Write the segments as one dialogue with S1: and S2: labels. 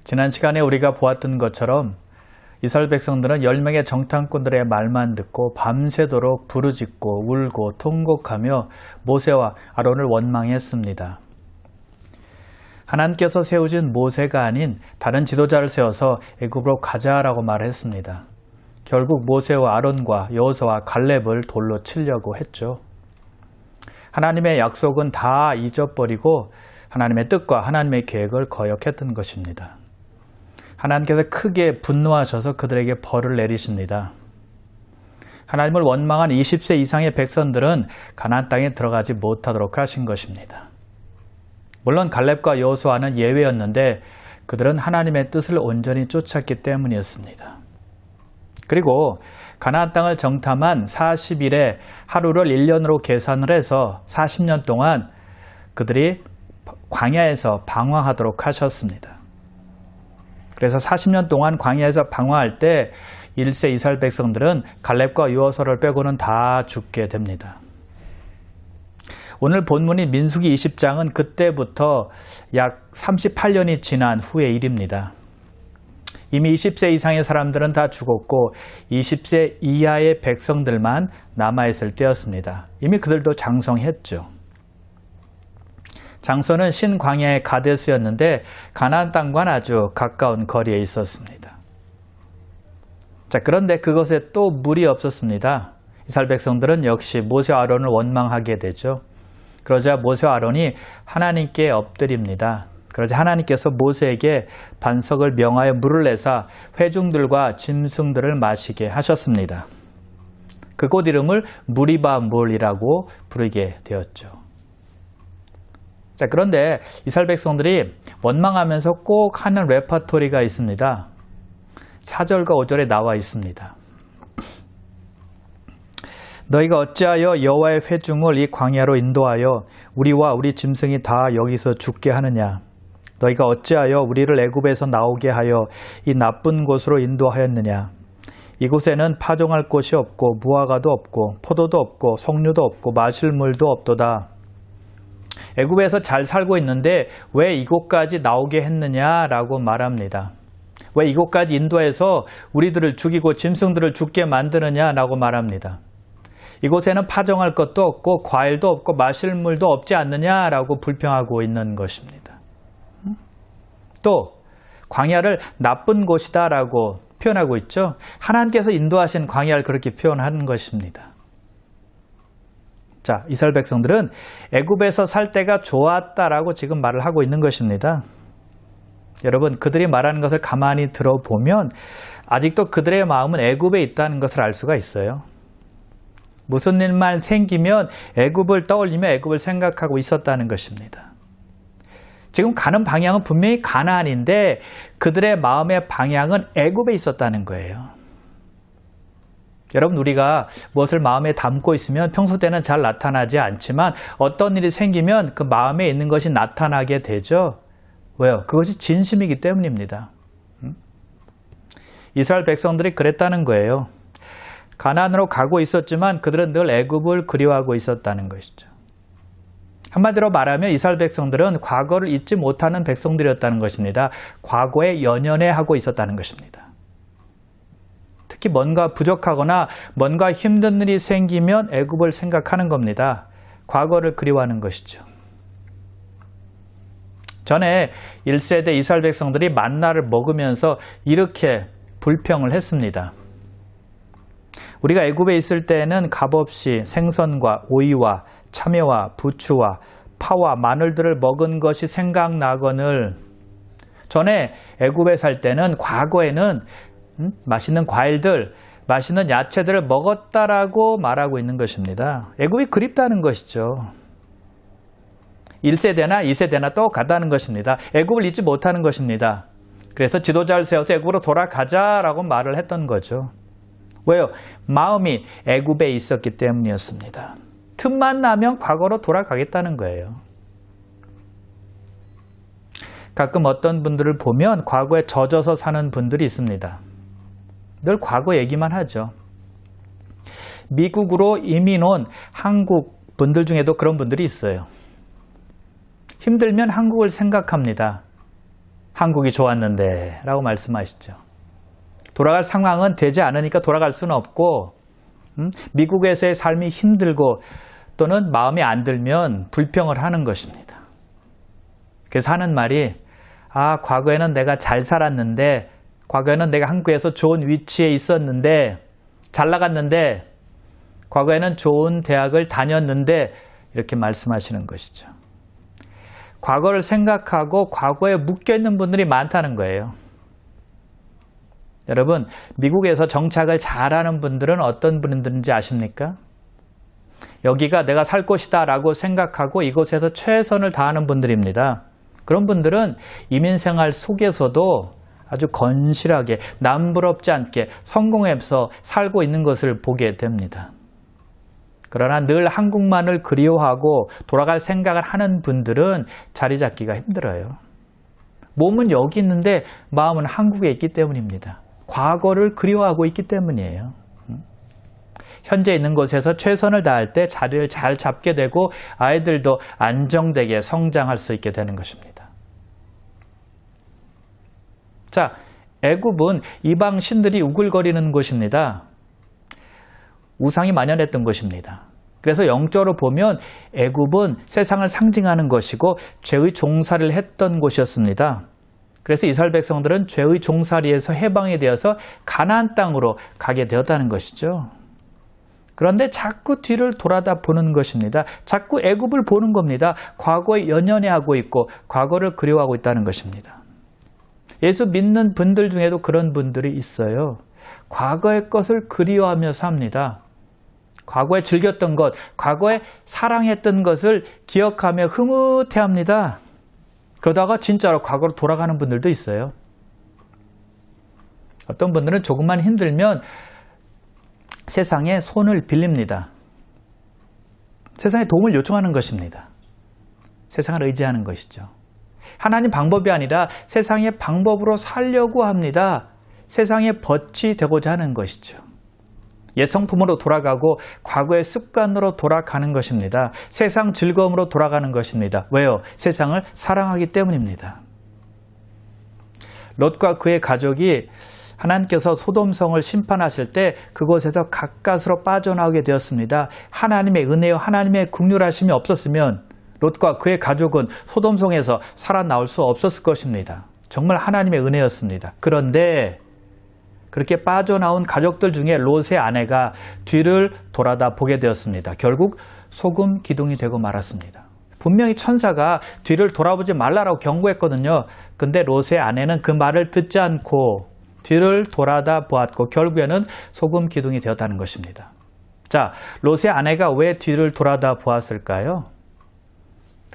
S1: 지난 시간에 우리가 보았던 것처럼 이스라엘 백성들은 10명의 정탐꾼들의 말만 듣고 밤새도록 부르짖고 울고 통곡하며 모세와 아론을 원망했습니다. 하나님께서 세우신 모세가 아닌 다른 지도자를 세워서 애굽으로 가자라고 말했습니다. 결국 모세와 아론과 여호수아와 갈렙을 돌로 치려고 했죠. 하나님의 약속은 다 잊어버리고 하나님의 뜻과 하나님의 계획을 거역했던 것입니다. 하나님께서 크게 분노하셔서 그들에게 벌을 내리십니다. 하나님을 원망한 20세 이상의 백성들은 가나안 땅에 들어가지 못하도록 하신 것입니다. 물론 갈렙과 여호수아는 예외였는데 그들은 하나님의 뜻을 온전히 쫓았기 때문이었습니다. 그리고 가나안 땅을 정탐한 40일에 하루를 1년으로 계산을 해서 40년 동안 그들이 광야에서 방황하도록 하셨습니다. 그래서 40년 동안 광야에서 방황할 때 1세 이스라엘 백성들은 갈렙과 여호수아를 빼고는 다 죽게 됩니다. 오늘 본문인 민수기 20장은 그때부터 약 38년이 지난 후의 일입니다. 이미 20세 이상의 사람들은 다 죽었고 20세 이하의 백성들만 남아있을 때였습니다. 이미 그들도 장성했죠. 장소는 신광야의 가데스였는데 가나안 땅과는 아주 가까운 거리에 있었습니다. 자, 그런데 그것에 또 물이 없었습니다. 이스라엘 백성들은 역시 모세와 아론을 원망하게 되죠. 그러자 모세와 아론이 하나님께 엎드립니다. 그러자 하나님께서 모세에게 반석을 명하여 물을 내사 회중들과 짐승들을 마시게 하셨습니다. 그곳 이름을 무리바 물이라고 부르게 되었죠. 자, 그런데 이스라엘 백성들이 원망하면서 꼭 하는 레퍼토리가 있습니다. 4절과 5절에 나와 있습니다. 너희가 어찌하여 여호와의 회중을 이 광야로 인도하여 우리와 우리 짐승이 다 여기서 죽게 하느냐? 너희가 어찌하여 우리를 애굽에서 나오게 하여 이 나쁜 곳으로 인도하였느냐? 이곳에는 파종할 곳이 없고 무화과도 없고 포도도 없고 석류도 없고 마실 물도 없도다. 애굽에서 잘 살고 있는데 왜 이곳까지 나오게 했느냐라고 말합니다. 왜 이곳까지 인도해서 우리들을 죽이고 짐승들을 죽게 만드느냐라고 말합니다. 이곳에는 파종할 것도 없고 과일도 없고 마실 물도 없지 않느냐라고 불평하고 있는 것입니다. 또 광야를 나쁜 곳이다라고 표현하고 있죠. 하나님께서 인도하신 광야를 그렇게 표현하는 것입니다. 자, 이스라엘 백성들은 애굽에서 살 때가 좋았다라고 지금 말을 하고 있는 것입니다. 여러분, 그들이 말하는 것을 가만히 들어보면 아직도 그들의 마음은 애굽에 있다는 것을 알 수가 있어요. 무슨 일만 생기면 애굽을 떠올리며 애굽을 생각하고 있었다는 것입니다. 지금 가는 방향은 분명히 가나안인데 그들의 마음의 방향은 애굽에 있었다는 거예요. 여러분, 우리가 무엇을 마음에 담고 있으면 평소 때는 잘 나타나지 않지만 어떤 일이 생기면 그 마음에 있는 것이 나타나게 되죠. 왜요? 그것이 진심이기 때문입니다. 이스라엘 백성들이 그랬다는 거예요. 가나안으로 가고 있었지만 그들은 늘 애굽을 그리워하고 있었다는 것이죠. 한마디로 말하면 이스라엘 백성들은 과거를 잊지 못하는 백성들이었다는 것입니다. 과거에 연연해하고 있었다는 것입니다. 특히 뭔가 부족하거나 뭔가 힘든 일이 생기면 애굽을 생각하는 겁니다. 과거를 그리워하는 것이죠. 전에 1세대 이스라엘 백성들이 만나를 먹으면서 이렇게 불평을 했습니다. 우리가 애굽에 있을 때에는 값없이 생선과 오이와 참외와 부추와 파와 마늘들을 먹은 것이 생각나거늘 전에 애굽에 살 때는 과거에는 맛있는 과일들, 맛있는 야채들을 먹었다라고 말하고 있는 것입니다. 애굽이 그립다는 것이죠. 1세대나 2세대나 똑같다는 것입니다. 애굽을 잊지 못하는 것입니다. 그래서 지도자를 세워서 애굽으로 돌아가자라고 말을 했던 거죠. 왜요? 마음이 애굽에 있었기 때문이었습니다. 틈만 나면 과거로 돌아가겠다는 거예요. 가끔 어떤 분들을 보면 과거에 젖어서 사는 분들이 있습니다. 늘 과거 얘기만 하죠. 미국으로 이민 온 한국 분들 중에도 그런 분들이 있어요. 힘들면 한국을 생각합니다. 한국이 좋았는데 라고 말씀하시죠. 돌아갈 상황은 되지 않으니까 돌아갈 수는 없고, 미국에서의 삶이 힘들고 또는 마음에 안 들면 불평을 하는 것입니다. 그래서 하는 말이, 과거에는 내가 잘 살았는데, 과거에는 내가 한국에서 좋은 위치에 있었는데, 잘 나갔는데, 과거에는 좋은 대학을 다녔는데, 이렇게 말씀하시는 것이죠. 과거를 생각하고 과거에 묶여있는 분들이 많다는 거예요. 여러분, 미국에서 정착을 잘하는 분들은 어떤 분들인지 아십니까? 여기가 내가 살 곳이다 라고 생각하고 이곳에서 최선을 다하는 분들입니다. 그런 분들은 이민생활 속에서도 아주 건실하게 남부럽지 않게 성공해서 살고 있는 것을 보게 됩니다. 그러나 늘 한국만을 그리워하고 돌아갈 생각을 하는 분들은 자리 잡기가 힘들어요. 몸은 여기 있는데 마음은 한국에 있기 때문입니다. 과거를 그리워하고 있기 때문이에요. 현재 있는 곳에서 최선을 다할 때 자리를 잘 잡게 되고 아이들도 안정되게 성장할 수 있게 되는 것입니다. 자, 애굽은 이방 신들이 우글거리는 곳입니다. 우상이 만연했던 곳입니다. 그래서 영적으로 보면 애굽은 세상을 상징하는 것이고 죄의 종살이를 했던 곳이었습니다. 그래서 이스라엘 백성들은 죄의 종살이에서 해방이 되어서 가나안 땅으로 가게 되었다는 것이죠. 그런데 자꾸 뒤를 돌아다 보는 것입니다. 자꾸 애굽을 보는 겁니다. 과거에 연연해하고 있고 과거를 그리워하고 있다는 것입니다. 예수 믿는 분들 중에도 그런 분들이 있어요. 과거의 것을 그리워하며 삽니다. 과거에 즐겼던 것, 과거에 사랑했던 것을 기억하며 흐뭇해합니다. 그러다가 진짜로 과거로 돌아가는 분들도 있어요. 어떤 분들은 조금만 힘들면 세상에 손을 빌립니다. 세상에 도움을 요청하는 것입니다. 세상을 의지하는 것이죠. 하나님 방법이 아니라 세상의 방법으로 살려고 합니다. 세상의 벗이 되고자 하는 것이죠. 옛 성품으로 돌아가고 과거의 습관으로 돌아가는 것입니다. 세상 즐거움으로 돌아가는 것입니다. 왜요? 세상을 사랑하기 때문입니다. 롯과 그의 가족이 하나님께서 소돔성을 심판하실 때 그곳에서 가까스로 빠져나오게 되었습니다. 하나님의 은혜와 하나님의 긍휼하심이 없었으면 롯과 그의 가족은 소돔성에서 살아나올 수 없었을 것입니다. 정말 하나님의 은혜였습니다. 그런데 그렇게 빠져나온 가족들 중에 롯의 아내가 뒤를 돌아다 보게 되었습니다. 결국 소금 기둥이 되고 말았습니다. 분명히 천사가 뒤를 돌아보지 말라라고 경고했거든요. 근데 롯의 아내는 그 말을 듣지 않고 뒤를 돌아다 보았고 결국에는 소금 기둥이 되었다는 것입니다. 자, 롯의 아내가 왜 뒤를 돌아다 보았을까요?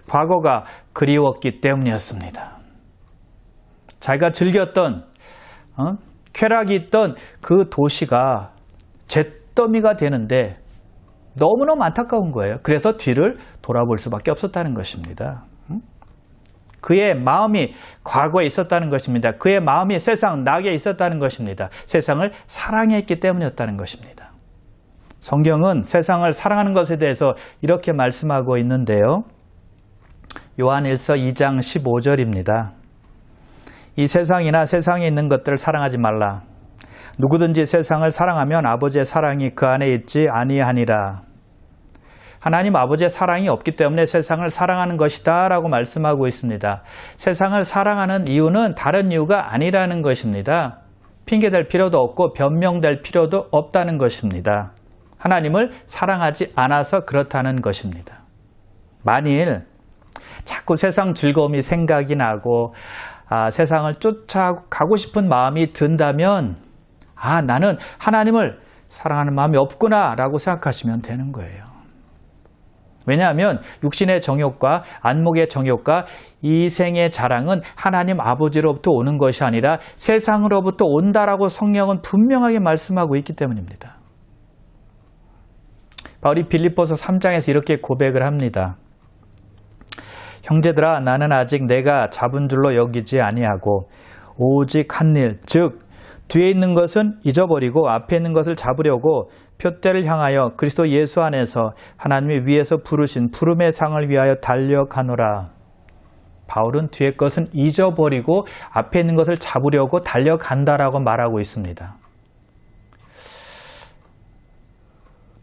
S1: 과거가 그리웠기 때문이었습니다. 자기가 즐겼던 쾌락이 있던 그 도시가 잿더미가 되는데 너무너무 안타까운 거예요. 그래서 뒤를 돌아볼 수밖에 없었다는 것입니다. 그의 마음이 과거에 있었다는 것입니다. 그의 마음이 세상 낙에 있었다는 것입니다. 세상을 사랑했기 때문이었다는 것입니다. 성경은 세상을 사랑하는 것에 대해서 이렇게 말씀하고 있는데요. 요한일서 2장 15절입니다. 이 세상이나 세상에 있는 것들을 사랑하지 말라. 누구든지 세상을 사랑하면 아버지의 사랑이 그 안에 있지 아니하니라. 하나님 아버지의 사랑이 없기 때문에 세상을 사랑하는 것이다 라고 말씀하고 있습니다. 세상을 사랑하는 이유는 다른 이유가 아니라는 것입니다. 핑계댈 필요도 없고 변명될 필요도 없다는 것입니다. 하나님을 사랑하지 않아서 그렇다는 것입니다. 만일 자꾸 세상 즐거움이 생각이 나고 세상을 쫓아가고 싶은 마음이 든다면 나는 하나님을 사랑하는 마음이 없구나 라고 생각하시면 되는 거예요. 왜냐하면 육신의 정욕과 안목의 정욕과 이생의 자랑은 하나님 아버지로부터 오는 것이 아니라 세상으로부터 온다라고 성경은 분명하게 말씀하고 있기 때문입니다. 바울이 빌립보서 3장에서 이렇게 고백을 합니다. 형제들아, 나는 아직 내가 잡은 줄로 여기지 아니하고 오직 한 일, 즉 뒤에 있는 것은 잊어버리고 앞에 있는 것을 잡으려고 표대를 향하여 그리스도 예수 안에서 하나님이 위에서 부르신 부름의 상을 위하여 달려가노라. 바울은 뒤에 것은 잊어버리고 앞에 있는 것을 잡으려고 달려간다라고 말하고 있습니다.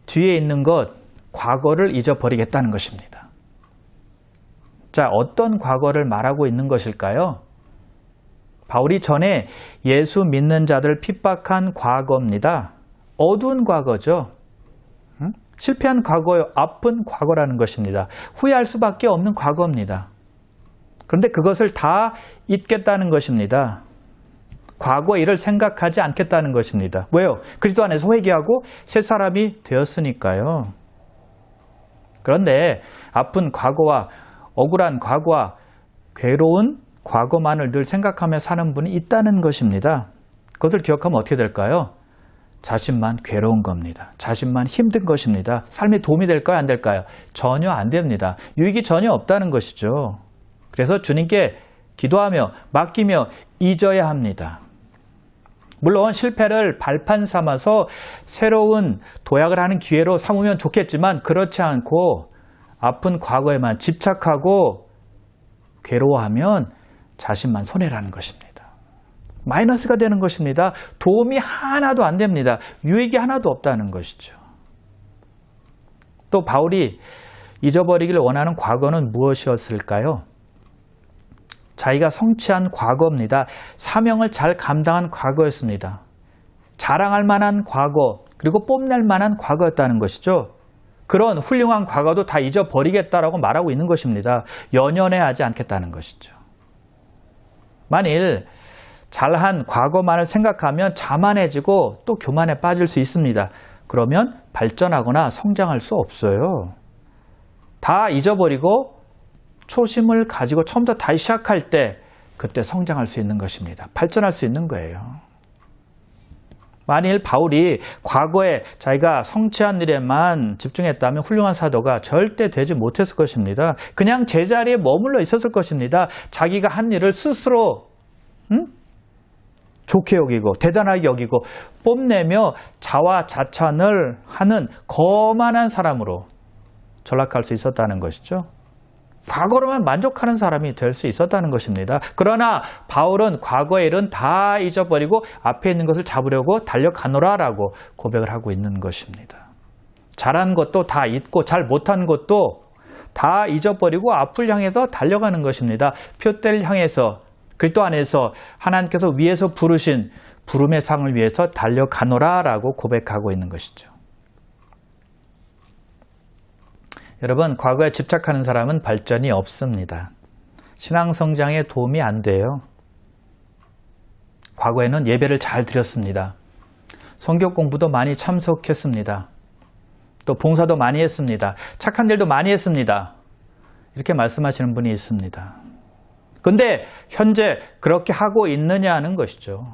S1: 뒤에 있는 것, 과거를 잊어버리겠다는 것입니다. 자, 어떤 과거를 말하고 있는 것일까요? 바울이 전에 예수 믿는 자들 핍박한 과거입니다. 어두운 과거죠. 실패한 과거요. 아픈 과거라는 것입니다. 후회할 수밖에 없는 과거입니다. 그런데 그것을 다 잊겠다는 것입니다. 과거의 일을 생각하지 않겠다는 것입니다. 왜요? 그리스도 안에서 회개하고 새 사람이 되었으니까요. 그런데 아픈 과거와 억울한 과거와 괴로운 과거만을 늘 생각하며 사는 분이 있다는 것입니다. 그것을 기억하면 어떻게 될까요? 자신만 괴로운 겁니다. 자신만 힘든 것입니다. 삶에 도움이 될까요? 안 될까요? 전혀 안 됩니다. 유익이 전혀 없다는 것이죠. 그래서 주님께 기도하며 맡기며 잊어야 합니다. 물론 실패를 발판 삼아서 새로운 도약을 하는 기회로 삼으면 좋겠지만 그렇지 않고 아픈 과거에만 집착하고 괴로워하면 자신만 손해라는 것입니다. 마이너스가 되는 것입니다. 도움이 하나도 안 됩니다. 유익이 하나도 없다는 것이죠. 또 바울이 잊어버리기를 원하는 과거는 무엇이었을까요? 자기가 성취한 과거입니다. 사명을 잘 감당한 과거였습니다. 자랑할 만한 과거, 그리고 뽐낼 만한 과거였다는 것이죠. 그런 훌륭한 과거도 다 잊어버리겠다라고 말하고 있는 것입니다. 연연해하지 않겠다는 것이죠. 만일 잘한 과거만을 생각하면 자만해지고 또 교만에 빠질 수 있습니다. 그러면 발전하거나 성장할 수 없어요. 다 잊어버리고 초심을 가지고 처음부터 다시 시작할 때 그때 성장할 수 있는 것입니다. 발전할 수 있는 거예요. 만일 바울이 과거에 자기가 성취한 일에만 집중했다면 훌륭한 사도가 절대 되지 못했을 것입니다. 그냥 제자리에 머물러 있었을 것입니다. 자기가 한 일을 스스로 좋게 여기고 대단하게 여기고 뽐내며 자화자찬을 하는 거만한 사람으로 전락할 수 있었다는 것이죠. 과거로만 만족하는 사람이 될 수 있었다는 것입니다. 그러나 바울은 과거의 일은 다 잊어버리고 앞에 있는 것을 잡으려고 달려가노라라고 고백을 하고 있는 것입니다. 잘한 것도 다 잊고 잘 못한 것도 다 잊어버리고 앞을 향해서 달려가는 것입니다. 표대를 향해서 그리스도 안에서 하나님께서 위에서 부르신 부름의 상을 위해서 달려가노라라고 고백하고 있는 것이죠. 여러분, 과거에 집착하는 사람은 발전이 없습니다. 신앙 성장에 도움이 안 돼요. 과거에는 예배를 잘 드렸습니다. 성경 공부도 많이 참석했습니다. 또 봉사도 많이 했습니다. 착한 일도 많이 했습니다. 이렇게 말씀하시는 분이 있습니다. 근데 현재 그렇게 하고 있느냐는 것이죠.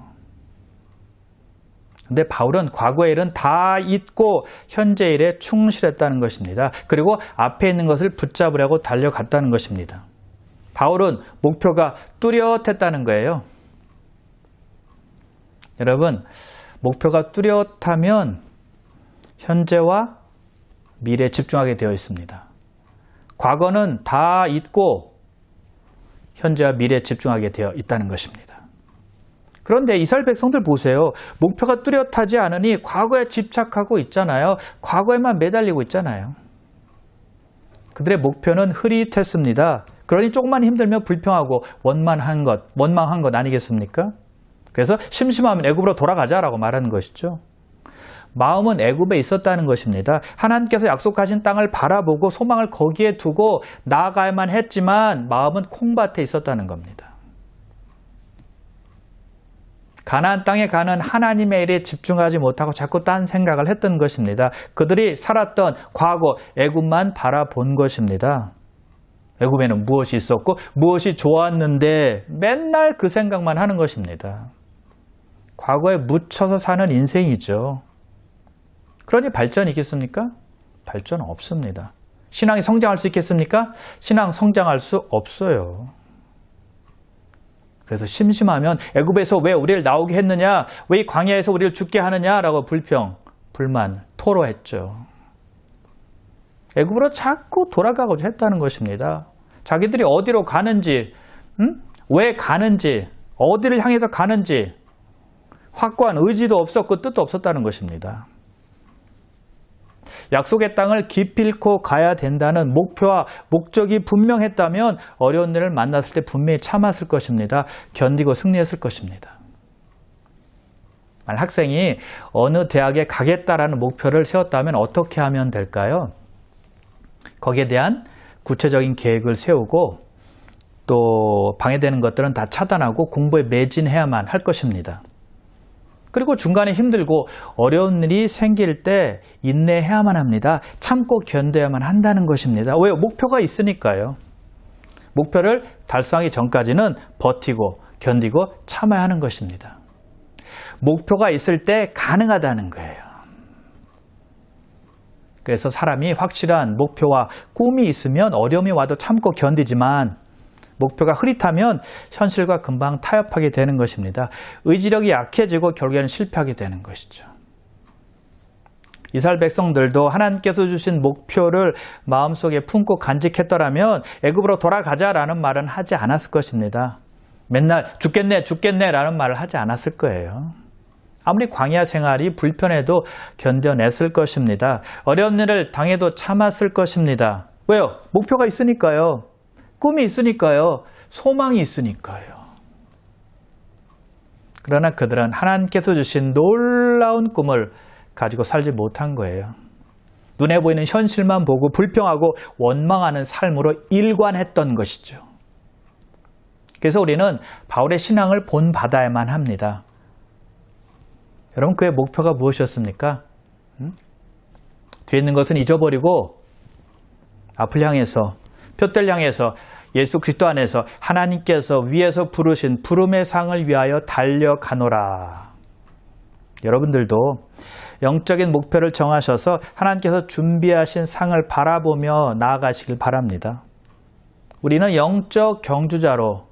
S1: 근데 바울은 과거의 일은 다 잊고 현재 일에 충실했다는 것입니다. 그리고 앞에 있는 것을 붙잡으려고 달려갔다는 것입니다. 바울은 목표가 뚜렷했다는 거예요. 여러분, 목표가 뚜렷하면 현재와 미래에 집중하게 되어 있습니다. 과거는 다 잊고 현재와 미래에 집중하게 되어 있다는 것입니다. 그런데 이스라엘 백성들 보세요. 목표가 뚜렷하지 않으니 과거에 집착하고 있잖아요. 과거에만 매달리고 있잖아요. 그들의 목표는 흐릿했습니다. 그러니 조금만 힘들면 불평하고 원망한 것 아니겠습니까? 그래서 심심하면 애굽으로 돌아가자라고 말하는 것이죠. 마음은 애굽에 있었다는 것입니다. 하나님께서 약속하신 땅을 바라보고 소망을 거기에 두고 나아가야만 했지만 마음은 콩밭에 있었다는 겁니다. 가나안 땅에 가는 하나님의 일에 집중하지 못하고 자꾸 딴 생각을 했던 것입니다. 그들이 살았던 과거 애굽만 바라본 것입니다. 애굽에는 무엇이 있었고 무엇이 좋았는데 맨날 그 생각만 하는 것입니다. 과거에 묻혀서 사는 인생이죠. 그러니 발전이 있겠습니까? 발전 없습니다. 신앙이 성장할 수 있겠습니까? 신앙 성장할 수 없어요. 그래서 심심하면 애굽에서 왜 우리를 나오게 했느냐? 왜 이 광야에서 우리를 죽게 하느냐라고 불평, 불만, 토로했죠. 애굽으로 자꾸 돌아가고자 했다는 것입니다. 자기들이 어디로 가는지 왜 가는지, 어디를 향해서 가는지 확고한 의지도 없었고 뜻도 없었다는 것입니다. 약속의 땅을 기필코 가야 된다는 목표와 목적이 분명했다면 어려운 일을 만났을 때 분명히 참았을 것입니다. 견디고 승리했을 것입니다. 학생이 어느 대학에 가겠다라는 목표를 세웠다면 어떻게 하면 될까요? 거기에 대한 구체적인 계획을 세우고 또 방해되는 것들은 다 차단하고 공부에 매진해야만 할 것입니다. 그리고 중간에 힘들고 어려운 일이 생길 때 인내해야만 합니다. 참고 견뎌야만 한다는 것입니다. 왜요? 목표가 있으니까요. 목표를 달성하기 전까지는 버티고 견디고 참아야 하는 것입니다. 목표가 있을 때 가능하다는 거예요. 그래서 사람이 확실한 목표와 꿈이 있으면 어려움이 와도 참고 견디지만 목표가 흐릿하면 현실과 금방 타협하게 되는 것입니다. 의지력이 약해지고 결국에는 실패하게 되는 것이죠. 이스라엘 백성들도 하나님께서 주신 목표를 마음속에 품고 간직했더라면 애굽으로 돌아가자라는 말은 하지 않았을 것입니다. 맨날 죽겠네 라는 말을 하지 않았을 거예요. 아무리 광야 생활이 불편해도 견뎌냈을 것입니다. 어려운 일을 당해도 참았을 것입니다. 왜요? 목표가 있으니까요. 꿈이 있으니까요. 소망이 있으니까요. 그러나 그들은 하나님께서 주신 놀라운 꿈을 가지고 살지 못한 거예요. 눈에 보이는 현실만 보고 불평하고 원망하는 삶으로 일관했던 것이죠. 그래서 우리는 바울의 신앙을 본받아야만 합니다. 여러분, 그의 목표가 무엇이었습니까? 뒤에 있는 것은 잊어버리고 앞을 향해서, 표대를 향해서 예수 그리스도 안에서 하나님께서 위에서 부르신 부름의 상을 위하여 달려가노라. 여러분들도 영적인 목표를 정하셔서 하나님께서 준비하신 상을 바라보며 나아가시길 바랍니다. 우리는 영적 경주자로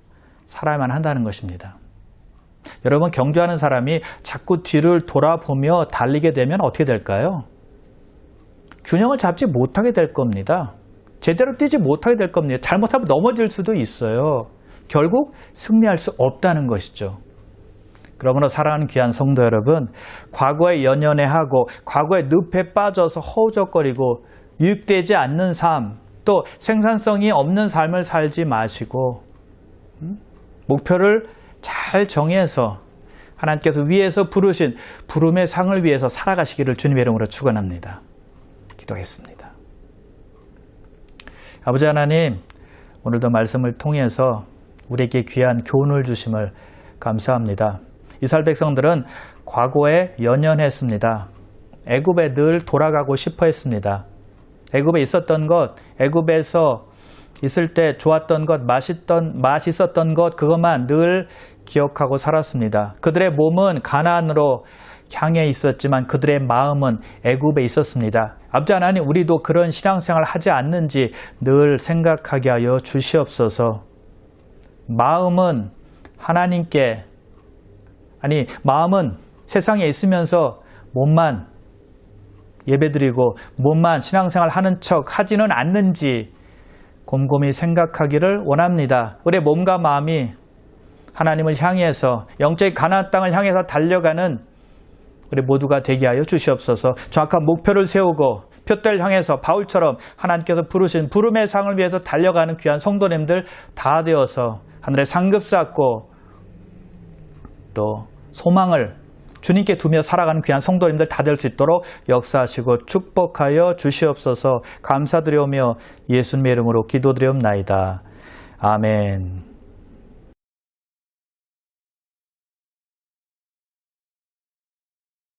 S1: 살아야만 한다는 것입니다. 여러분, 경주하는 사람이 자꾸 뒤를 돌아보며 달리게 되면 어떻게 될까요? 균형을 잡지 못하게 될 겁니다. 제대로 뛰지 못하게 될 겁니다. 잘못하면 넘어질 수도 있어요. 결국 승리할 수 없다는 것이죠. 그러므로 사랑하는 귀한 성도 여러분, 과거에 연연해하고 과거의 늪에 빠져서 허우적거리고 유익되지 않는 삶, 또 생산성이 없는 삶을 살지 마시고 목표를 잘 정해서 하나님께서 위에서 부르신 부름의 상을 위해서 살아가시기를 주님의 이름으로 축원합니다. 기도하겠습니다. 아버지 하나님, 오늘도 말씀을 통해서 우리에게 귀한 교훈을 주심을 감사합니다. 이스라엘 백성들은 과거에 연연했습니다. 애굽에 늘 돌아가고 싶어 했습니다. 애굽에 있었던 것, 애굽에서 있을 때 좋았던 것, 맛있었던 것, 그것만 늘 기억하고 살았습니다. 그들의 몸은 가나안으로 향해 있었지만 그들의 마음은 애굽에 있었습니다. 아버지 하나님, 우리도 그런 신앙생활을 하지 않는지 늘 생각하게 하여 주시옵소서. 마음은 하나님께, 마음은 세상에 있으면서 몸만 예배드리고 몸만 신앙생활 하는 척 하지는 않는지 곰곰이 생각하기를 원합니다. 우리의 몸과 마음이 하나님을 향해서 영적인 가나안 땅을 향해서 달려가는 우리 모두가 되게 하여 주시옵소서. 정확한 목표를 세우고 표대를 향해서 바울처럼 하나님께서 부르신 부름의 상을 위해서 달려가는 귀한 성도님들 다 되어서 하늘의 상급 쌓고 또 소망을 주님께 두며 살아가는 귀한 성도님들 다 될 수 있도록 역사하시고 축복하여 주시옵소서. 감사드리오며 예수님의 이름으로 기도드리옵나이다. 아멘.